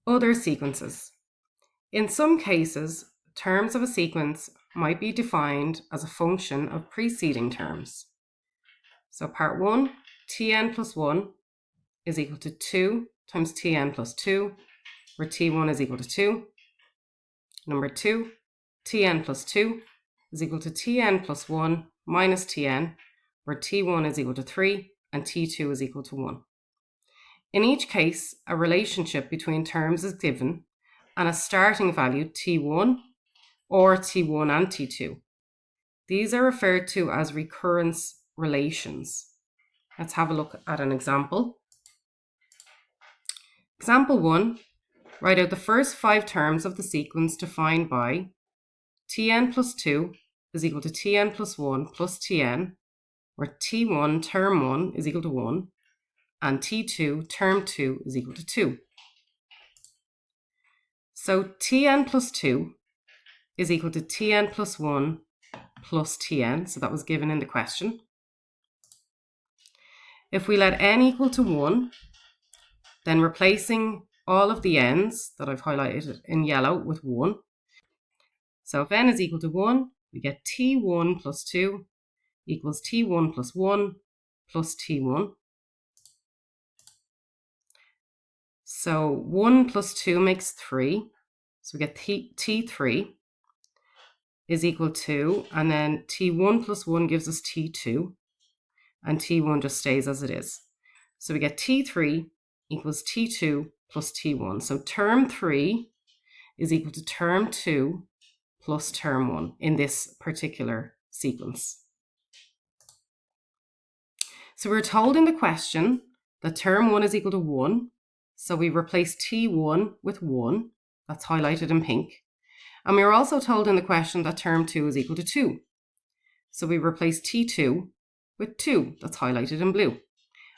Other sequences. In some cases, terms of a sequence might be defined as a function of preceding terms. So part 1, tn plus 1 is equal to 2 times tn plus 2, where t1 is equal to 2. Number 2, tn plus 2 is equal to tn plus 1 minus tn, where t1 is equal to 3 and t2 is equal to 1. In each case, a relationship between terms is given and a starting value t1 or t1 and t2. These are referred to as recurrence relations. Let's have a look at an example. Example 1, write out the first 5 terms of the sequence defined by tn plus 2 is equal to tn plus 1 plus tn, where t1 term 1 is equal to 1 and t2 term 2 is equal to 2. So tn plus 2 is equal to tn plus 1 plus tn, so that was given in the question. If we let n equal to 1, then replacing all of the n's that I've highlighted in yellow with 1. So if n is equal to 1, we get t1 plus 2 equals t1 plus 1 plus t1. So 1 plus 2 makes 3. So we get t3 is equal to, and then t1 plus 1 gives us t2, and t1 just stays as it is. So we get t3 equals t2 plus t1. So term 3 is equal to term 2 plus term 1 in this particular sequence. So we're told in the question that term 1 is equal to 1. So we replace t1 with 1. That's highlighted in pink. And we were also told in the question that term 2 is equal to 2. So we replace t2 with 2. That's highlighted in blue.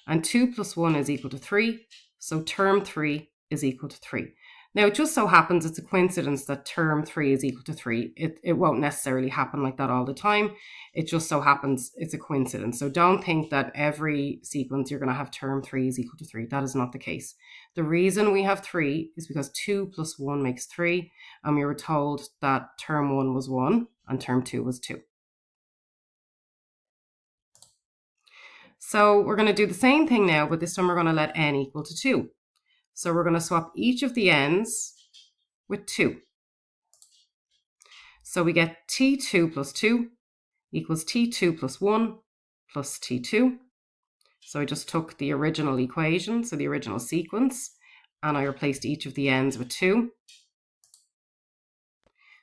And 2 plus 1 is equal to 3. So term 3 is equal to 3. Now, it just so happens it's a coincidence that term 3 is equal to 3. It won't necessarily happen like that all the time. It just so happens it's a coincidence. So don't think that every sequence you're going to have term 3 is equal to 3. That is not the case. The reason we have 3 is because 2 plus 1 makes 3. And we were told that term 1 was 1 and term 2 was 2. So we're going to do the same thing now, but this time we're going to let n equal to 2. So we're going to swap each of the n's with 2. So we get t2 plus 2 equals t2 plus 1 plus t2. So I just took the original equation, so the original sequence, and I replaced each of the n's with 2.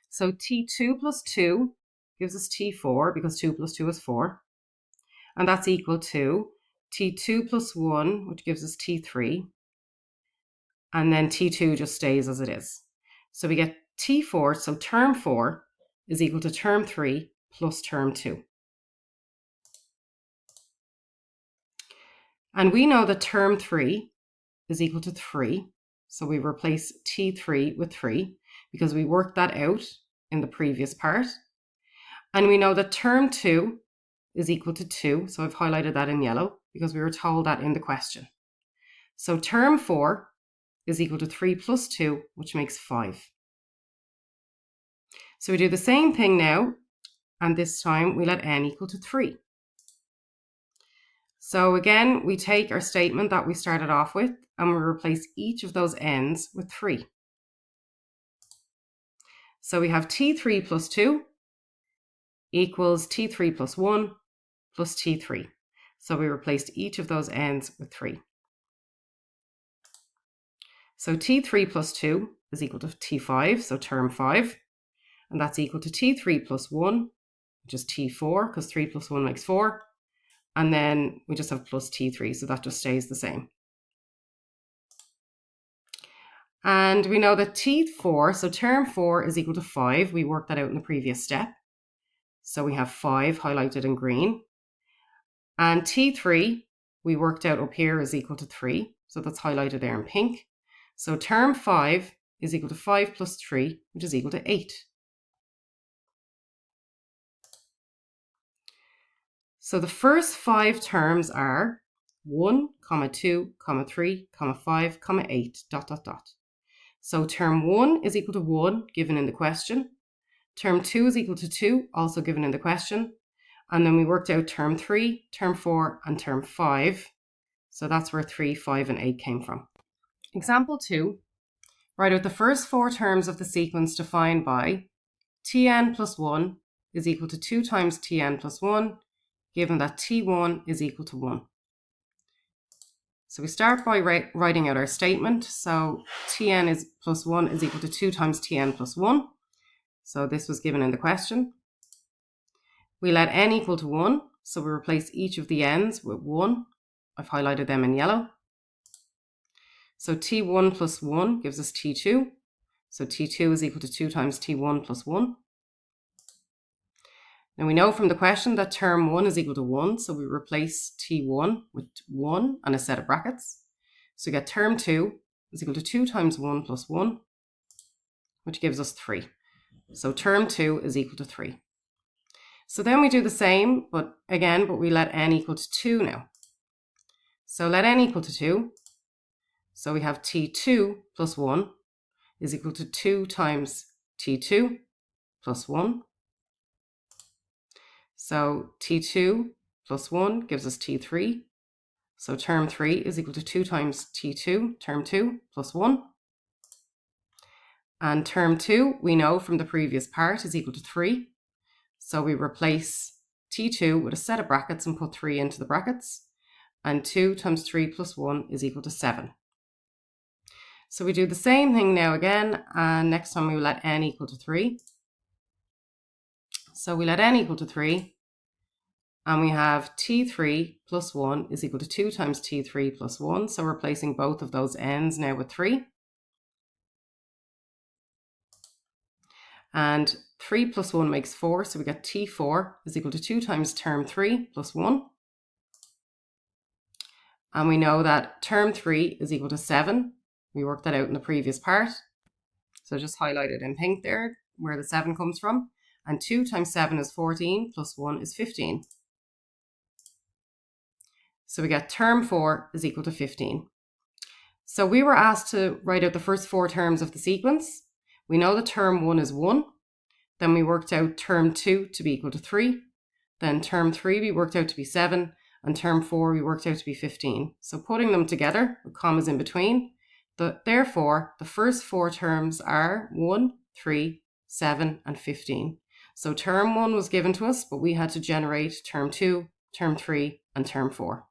So t2 plus 2 gives us t4 because 2 plus 2 is 4. And that's equal to t2 plus 1, which gives us t3. And then t2 just stays as it is. So we get t4, so term 4 is equal to term 3 plus term 2. And we know that term 3 is equal to 3. So we replace t3 with 3 because we worked that out in the previous part. And we know that term 2 is equal to 2. So I've highlighted that in yellow because we were told that in the question. So term 4 is equal to 3 plus 2, which makes 5. So we do the same thing now, and this time we let n equal to 3. So again, we take our statement that we started off with, and we replace each of those n's with 3. So we have t3 plus 2 equals t3 plus 1 plus t3. So we replaced each of those n's with 3. So t3 plus 2 is equal to t5, so term 5. And that's equal to t3 plus 1, which is t4, because 3 plus 1 makes 4. And then we just have plus t3, so that just stays the same. And we know that t4, so term 4 is equal to 5. We worked that out in the previous step. So we have 5 highlighted in green. And t3, we worked out up here is equal to 3. So that's highlighted there in pink. So term 5 is equal to 5 plus 3, which is equal to 8. So the first 5 terms are 1, 2, 3, 5, 8, ... So term 1 is equal to 1, given in the question. Term 2 is equal to 2, also given in the question. And then we worked out term 3, term 4, and term 5. So that's where 3, 5, and 8 came from. Example 2. Write out the first 4 terms of the sequence defined by Tn plus 1 is equal to 2 times Tn plus 1, given that T1 is equal to 1. So we start by writing out our statement. So Tn is plus 1 is equal to 2 times Tn plus 1. So this was given in the question. We let n equal to 1, so we replace each of the n's with 1. I've highlighted them in yellow. So T1 plus 1 gives us T2. So T2 is equal to 2 times T1 plus 1. Now we know from the question that term 1 is equal to 1, so we replace T1 with 1 and a set of brackets. So we get term 2 is equal to 2 times 1 plus 1, which gives us 3. So term 2 is equal to 3. So then we do the same, but we let n equal to 2 now. So let n equal to 2. So we have T2 plus 1 is equal to 2 times T2 plus 1. So T2 plus 1 gives us T3. So term 3 is equal to 2 times T2, term 2, plus 1. And term 2, we know from the previous part, is equal to 3. So we replace T2 with a set of brackets and put 3 into the brackets. And 2 times 3 plus 1 is equal to 7. So we do the same thing now again, and next time we let n equal to 3. So we let n equal to 3. And we have T3 plus 1 is equal to 2 times T3 plus 1. So replacing both of those n's now with 3. And 3 plus 1 makes 4. So we get T4 is equal to 2 times term 3 plus 1. And we know that term 3 is equal to 7. We worked that out in the previous part. So just highlight it in pink there, where the 7 comes from. And 2 times 7 is 14, plus 1 is 15. So we get term 4 is equal to 15. So we were asked to write out the first 4 terms of the sequence. We know that term 1 is 1. Then we worked out term 2 to be equal to 3. Then term 3 we worked out to be 7. And term 4 we worked out to be 15. So putting them together with commas in between, therefore the first 4 terms are 1, 3, 7, and 15. So term 1 was given to us, but we had to generate term 2, term 3, and term 4.